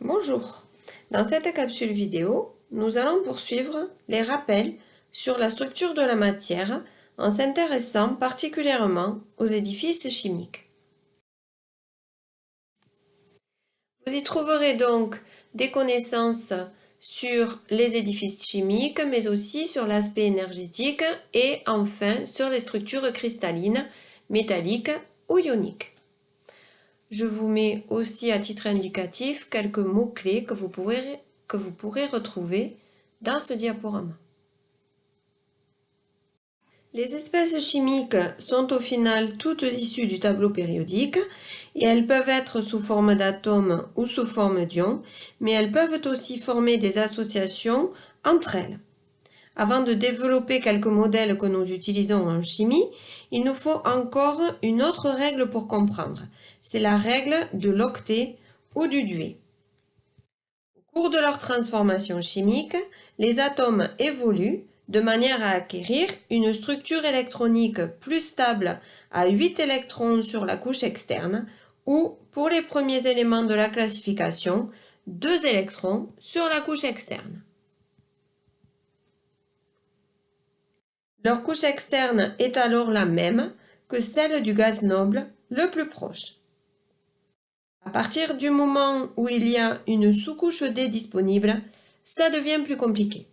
Bonjour, dans cette capsule vidéo, nous allons poursuivre les rappels sur la structure de la matière en s'intéressant particulièrement aux édifices chimiques. Vous y trouverez donc des connaissances sur les édifices chimiques, mais aussi sur l'aspect énergétique et enfin sur les structures cristallines, métalliques ou ioniques. Je vous mets aussi à titre indicatif quelques mots-clés que vous pourrez retrouver dans ce diaporama. Les espèces chimiques sont au final toutes issues du tableau périodique et elles peuvent être sous forme d'atomes ou sous forme d'ions, mais elles peuvent aussi former des associations entre elles. Avant de développer quelques modèles que nous utilisons en chimie, il nous faut encore une autre règle pour comprendre. C'est la règle de l'octet ou du duet. Au cours de leur transformation chimique, les atomes évoluent de manière à acquérir une structure électronique plus stable à 8 électrons sur la couche externe ou, pour les premiers éléments de la classification, 2 électrons sur la couche externe. Leur couche externe est alors la même que celle du gaz noble le plus proche. À partir du moment où il y a une sous-couche D disponible, ça devient plus compliqué.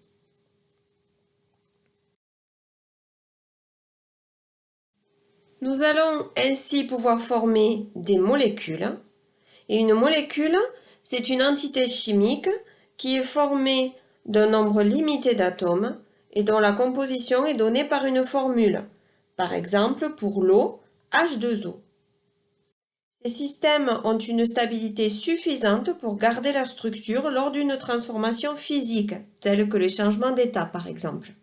Nous allons ainsi pouvoir former des molécules. Et une molécule, c'est une entité chimique qui est formée d'un nombre limité d'atomes et dont la composition est donnée par une formule. Par exemple, pour l'eau, H2O. Ces systèmes ont une stabilité suffisante pour garder leur structure lors d'une transformation physique, telle que les changements d'état par exemple.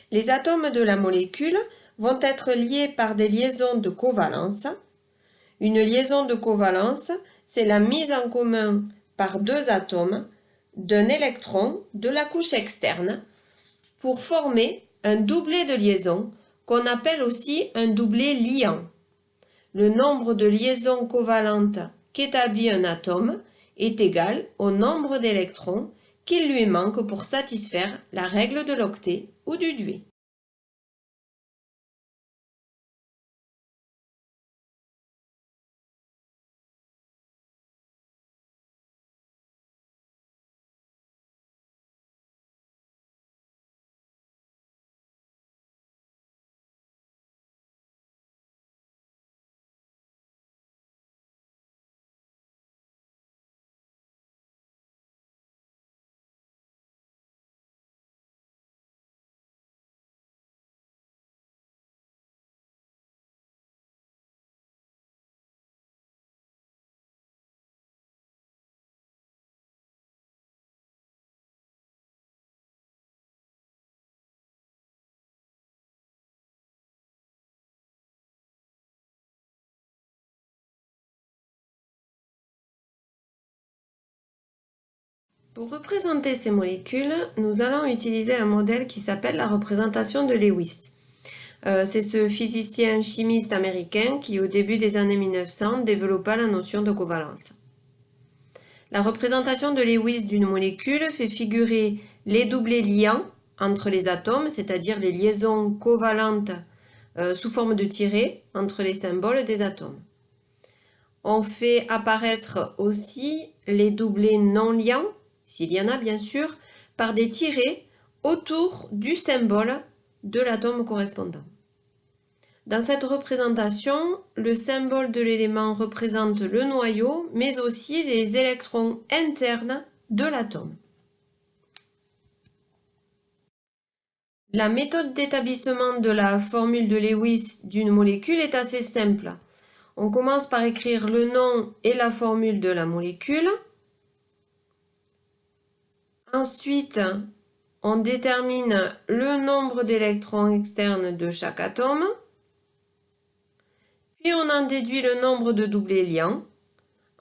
Les atomes de la molécule vont être liés par des liaisons de covalence. Une liaison de covalence, c'est la mise en commun par deux atomes d'un électron de la couche externe pour former un doublet de liaison qu'on appelle aussi un doublet liant. Le nombre de liaisons covalentes qu'établit un atome est égal au nombre d'électrons qu'il lui manque pour satisfaire la règle de l'octet ou du duet. Pour représenter ces molécules, nous allons utiliser un modèle qui s'appelle la représentation de Lewis. C'est ce physicien chimiste américain qui, au début des années 1900, développa la notion de covalence. La représentation de Lewis d'une molécule fait figurer les doublets liants entre les atomes, c'est-à-dire les liaisons covalentes sous forme de tirets entre les symboles des atomes. On fait apparaître aussi les doublets non liants, s'il y en a bien sûr, par des tirets autour du symbole de l'atome correspondant. Dans cette représentation, le symbole de l'élément représente le noyau, mais aussi les électrons internes de l'atome. La méthode d'établissement de la formule de Lewis d'une molécule est assez simple. On commence par écrire le nom et la formule de la molécule. Ensuite, on détermine le nombre d'électrons externes de chaque atome. Puis on en déduit le nombre de doublets liants.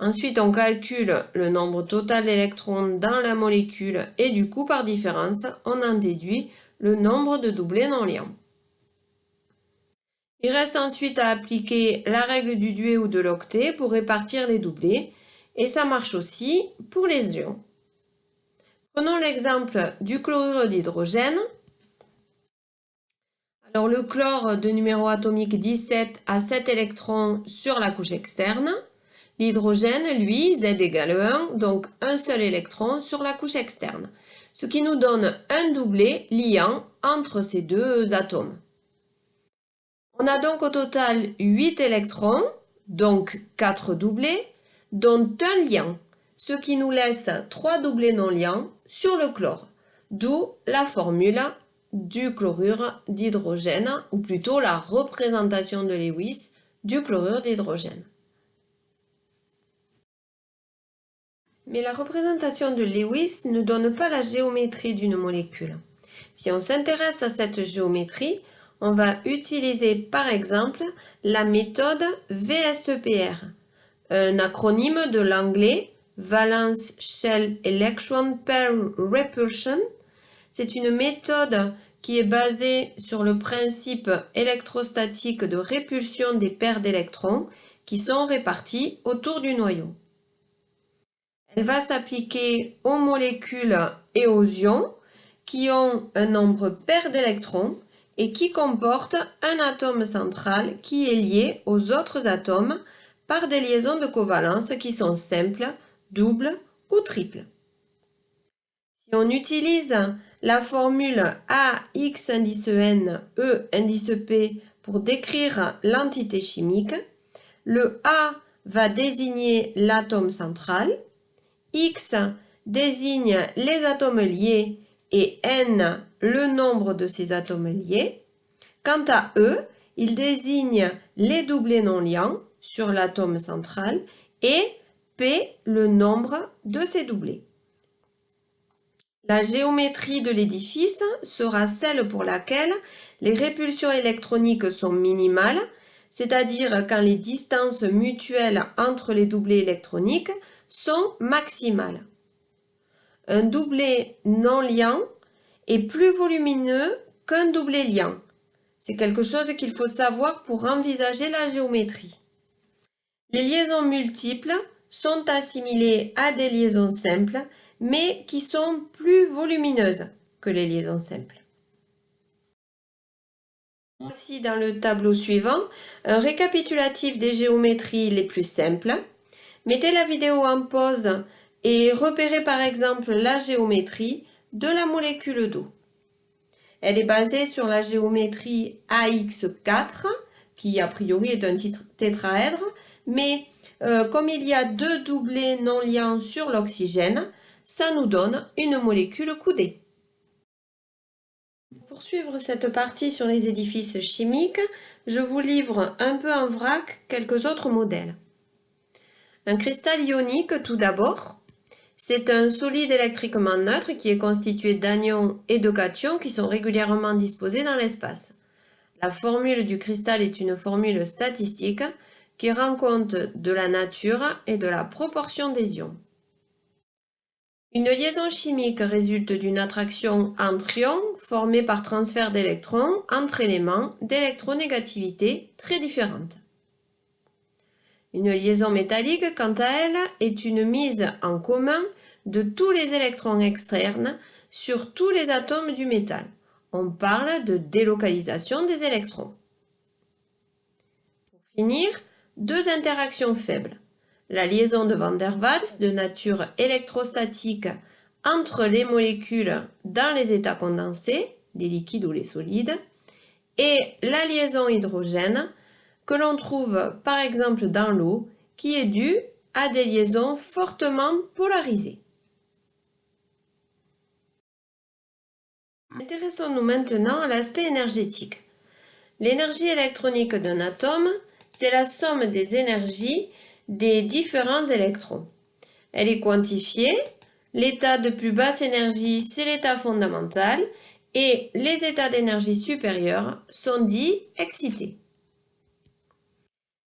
Ensuite, on calcule le nombre total d'électrons dans la molécule et du coup, par différence, on en déduit le nombre de doublets non liants. Il reste ensuite à appliquer la règle du duet ou de l'octet pour répartir les doublets. et ça marche aussi pour les ions. Prenons l'exemple du chlorure d'hydrogène. Alors le chlore de numéro atomique 17 a 7 électrons sur la couche externe. L'hydrogène, lui, Z égale 1, donc un seul électron sur la couche externe, ce qui nous donne un doublet liant entre ces deux atomes. On a donc au total 8 électrons, donc 4 doublets, dont un liant, ce qui nous laisse 3 doublets non liants sur le chlore, d'où la formule du chlorure d'hydrogène, ou plutôt la représentation de Lewis du chlorure d'hydrogène. Mais la représentation de Lewis ne donne pas la géométrie d'une molécule. Si on s'intéresse à cette géométrie, on va utiliser par exemple la méthode VSEPR, un acronyme de l'anglais Valence Shell Electron Pair Repulsion. C'est une méthode qui est basée sur le principe électrostatique de répulsion des paires d'électrons qui sont répartis autour du noyau. Elle va s'appliquer aux molécules et aux ions qui ont un nombre pair d'électrons et qui comportent un atome central qui est lié aux autres atomes par des liaisons de covalence qui sont simples, doubles ou triples. Si on utilise la formule AX indice N, E indice P pour décrire l'entité chimique, le A va désigner l'atome central, X désigne les atomes liés et N le nombre de ces atomes liés. Quant à E, il désigne les doublets non liants sur l'atome central et P le nombre de ces doublets. La géométrie de l'édifice sera celle pour laquelle les répulsions électroniques sont minimales, c'est-à-dire quand les distances mutuelles entre les doublets électroniques sont maximales. Un doublet non liant est plus volumineux qu'un doublet liant. C'est quelque chose qu'il faut savoir pour envisager la géométrie. Les liaisons multiples sont assimilées à des liaisons simples, mais qui sont plus volumineuses que les liaisons simples. Voici dans le tableau suivant un récapitulatif des géométries les plus simples. Mettez la vidéo en pause et repérez par exemple la géométrie de la molécule d'eau. Elle est basée sur la géométrie AX4, qui a priori est un tétraèdre, mais comme il y a deux doublets non liants sur l'oxygène, ça nous donne une molécule coudée. Pour poursuivre cette partie sur les édifices chimiques, je vous livre un peu en vrac quelques autres modèles. Un cristal ionique tout d'abord. C'est un solide électriquement neutre qui est constitué d'anions et de cations qui sont régulièrement disposés dans l'espace. La formule du cristal est une formule statistique qui rend compte de la nature et de la proportion des ions. Une liaison chimique résulte d'une attraction entre ions formée par transfert d'électrons entre éléments d'électronégativité très différentes. Une liaison métallique, quant à elle, est une mise en commun de tous les électrons externes sur tous les atomes du métal. On parle de délocalisation des électrons. Pour finir, deux interactions faibles. La liaison de Van der Waals de nature électrostatique entre les molécules dans les états condensés, les liquides ou les solides, et la liaison hydrogène que l'on trouve par exemple dans l'eau, qui est due à des liaisons fortement polarisées. Intéressons-nous maintenant à l'aspect énergétique. L'énergie électronique d'un atome, c'est la somme des énergies des différents électrons. Elle est quantifiée. L'état de plus basse énergie, c'est l'état fondamental, et les états d'énergie supérieure sont dits excités.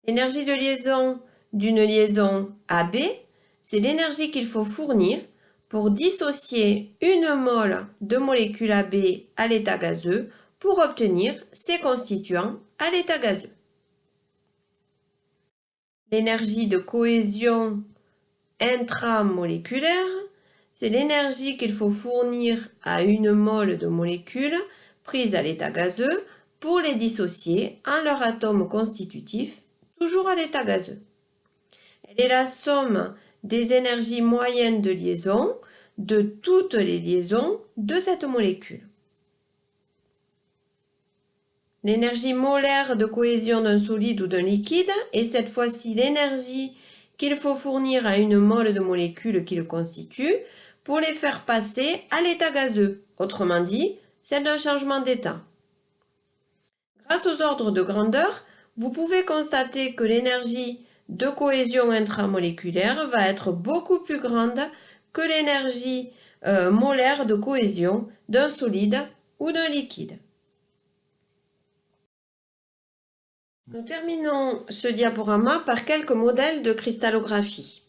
L'énergie de liaison d'une liaison AB, c'est l'énergie qu'il faut fournir pour dissocier une mole de molécule AB à l'état gazeux pour obtenir ses constituants à l'état gazeux. L'énergie de cohésion intramoléculaire, c'est l'énergie qu'il faut fournir à une mole de molécules prises à l'état gazeux pour les dissocier en leurs atomes constitutifs, toujours à l'état gazeux. Elle est la somme des énergies moyennes de liaison de toutes les liaisons de cette molécule. L'énergie molaire de cohésion d'un solide ou d'un liquide est cette fois-ci l'énergie qu'il faut fournir à une mole de molécules qui le constituent pour les faire passer à l'état gazeux, autrement dit, celle d'un changement d'état. Grâce aux ordres de grandeur, vous pouvez constater que l'énergie de cohésion intramoléculaire va être beaucoup plus grande que l'énergie molaire de cohésion d'un solide ou d'un liquide. Nous terminons ce diaporama par quelques modèles de cristallographie.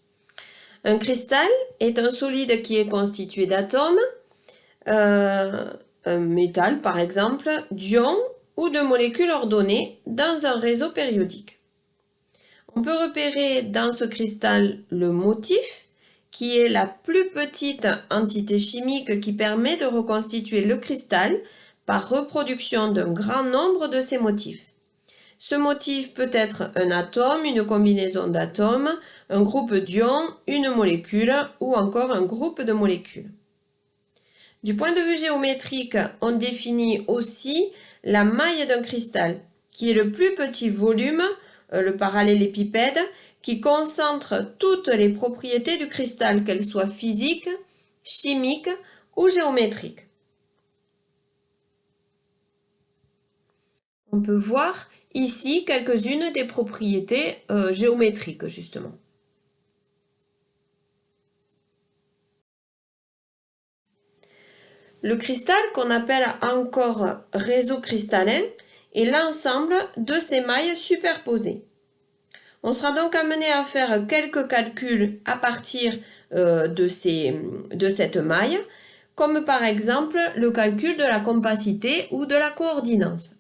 Un cristal est un solide qui est constitué d'atomes, un métal par exemple, d'ions ou de molécules ordonnées dans un réseau périodique. On peut repérer dans ce cristal le motif, qui est la plus petite entité chimique qui permet de reconstituer le cristal par reproduction d'un grand nombre de ces motifs. Ce motif peut être un atome, une combinaison d'atomes, un groupe d'ions, une molécule ou encore un groupe de molécules. Du point de vue géométrique, on définit aussi la maille d'un cristal, qui est le plus petit volume, le parallélépipède, qui concentre toutes les propriétés du cristal, qu'elles soient physiques, chimiques ou géométriques. On peut voir ici quelques-unes des propriétés géométriques, justement. Le cristal, qu'on appelle encore réseau cristallin, est l'ensemble de ces mailles superposées. On sera donc amené à faire quelques calculs à partir de cette maille, comme par exemple le calcul de la compacité ou de la coordinance.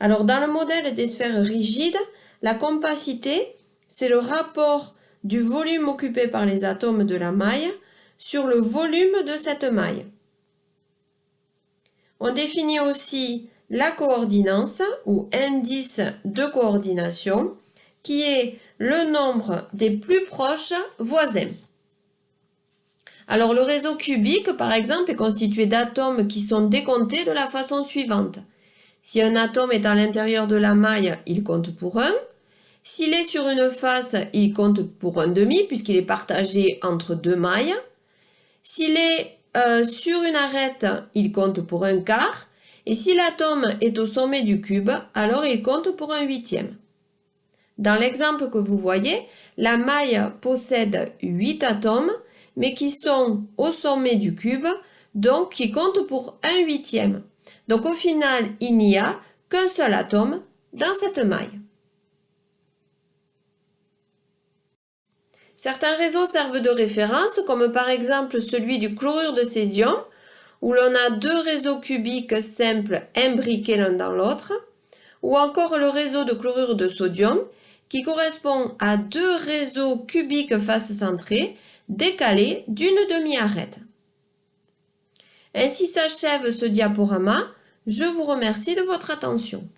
Alors, dans le modèle des sphères rigides, la compacité, c'est le rapport du volume occupé par les atomes de la maille sur le volume de cette maille. On définit aussi la coordinance ou indice de coordination, qui est le nombre des plus proches voisins. Alors, le réseau cubique, par exemple, est constitué d'atomes qui sont décomptés de la façon suivante. Si un atome est à l'intérieur de la maille, il compte pour 1. S'il est sur une face, il compte pour un demi, puisqu'il est partagé entre deux mailles. S'il est sur une arête, il compte pour un quart. Et si l'atome est au sommet du cube, alors il compte pour un huitième. Dans l'exemple que vous voyez, la maille possède 8 atomes, mais qui sont au sommet du cube, donc qui comptent pour un huitième. Donc au final, il n'y a qu'un seul atome dans cette maille. Certains réseaux servent de référence, comme par exemple celui du chlorure de césium, où l'on a deux réseaux cubiques simples imbriqués l'un dans l'autre, ou encore le réseau de chlorure de sodium, qui correspond à deux réseaux cubiques face centrée, décalés d'une demi-arête. Ainsi s'achève ce diaporama. Je vous remercie de votre attention.